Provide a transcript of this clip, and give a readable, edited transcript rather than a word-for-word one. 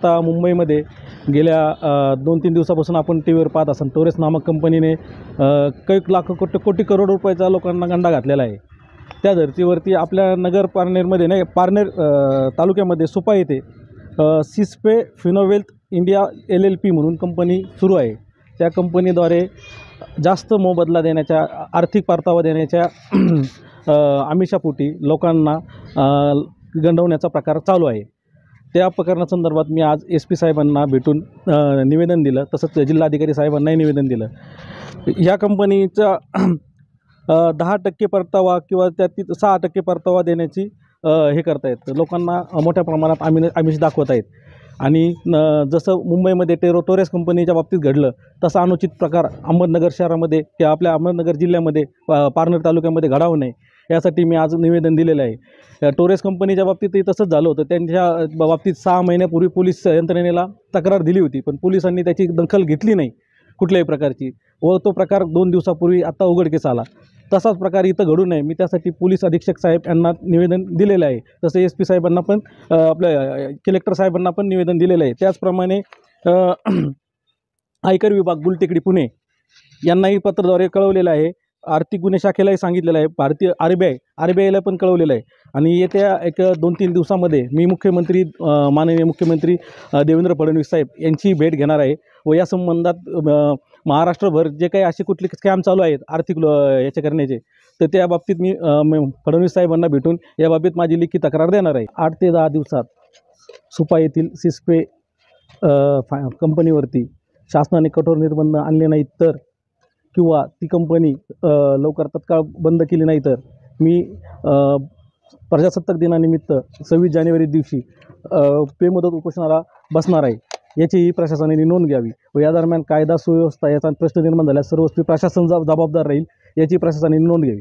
आत्ता मुंबईमध्ये गेल्या 2-3 दिवसापासून आपण टी व्हीवर पाहत असाल, टोरेस नामक कंपनीने कैक लाख कोटी करोड रुपयाचा लोकांना गंडा घातलेला आहे. त्या धर्तीवरती आपल्या नगर पारनेरमध्ये नाही, पारनेर तालुक्यामध्ये सुपा येथे सिस्पे फिनोवेल्थ इंडिया LLP म्हणून कंपनी सुरू आहे. त्या कंपनीद्वारे जास्त मोबदला देण्याच्या, आर्थिक परतावा देण्याच्या आमिषापोटी लोकांना गंडवण्याचा प्रकार चालू आहे. त्या प्रकरणासंदर्भात मी आज SP साहेबांना भेटून निवेदन दिलं, तसंच जिल्हाधिकारी साहेबांनाही निवेदन दिलं. ह्या कंपनीचा 10% परतावा किंवा त्यातील 6% परतावा देण्याची हे करतायत, लोकांना मोठ्या प्रमाणात आमिष दाखवत आहेत. आणि जसं मुंबईमध्ये टोरेस कंपनीच्या बाबतीत घडलं तसा अनुचित प्रकार अहमदनगर शहरामध्ये किंवा आपल्या अहमदनगर जिल्ह्यामध्ये पारनेर तालुक्यामध्ये घडावू नये यासाठी मी आज निवेदन दिलेलं आहे. टोरेस कंपनीच्या बाबतीतही तसंच झालं होतं. त्यांच्या बाबतीत 6 महिन्यापूर्वी पोलीस यंत्रणेला तक्रार दिली होती, पण पोलिसांनी त्याची दखल घेतली नाही कुठल्याही प्रकारची, व तो प्रकार 2 दिवसापूर्वी आत्ता उघडकीस आला. तसाच प्रकार इथं घडू नये मी त्यासाठी पोलीस अधीक्षक साहेब यांना निवेदन दिलेलं आहे. तसं SP साहेबांना पण आपल्या कलेक्टर साहेबांना पण निवेदन दिलेलं आहे. त्याचप्रमाणे आयकर विभाग गुलटेकडी पुणे यांनाही पत्राद्वारे कळवलेलं आहे. आर्थिक गुन्हे शाखेलाही सांगितलेलं आहे. भारतीय RBIला पण कळवलेलं आहे. आणि येत्या 2-3 दिवसामध्ये मी माननीय मुख्यमंत्री देवेंद्र फडणवीस साहेब यांची भेट घेणार आहे व या संबंधात महाराष्ट्रभर जे काही असे कुठले स्कॅम चालू आहेत आर्थिक याचे करण्याचे, तर त्या बाबतीत मी फडणवीस साहेबांना भेटून याबाबत माझी लेखी तक्रार देणार आहे. 8 ते 10 दिवसात सुपा येथील सिस्पे कंपनीवरती शासनाने कठोर निर्बंध आणले नाहीत तर, किंवा ती कंपनी लवकर तत्काळ बंद केली नाही तर मी प्रजासत्ताक दिनानिमित्त 26 जानेवारी दिवशी बेमुदत उपोषणाला बसणार आहे. याचीही प्रशासनाने नोंद घ्यावी व या दरम्यान कायदा सुव्यवस्था याचा प्रश्न निर्माण झाल्यास सर्वस्वी प्रशासन जबाबदार राहील याची प्रशासनाने नोंद घ्यावी.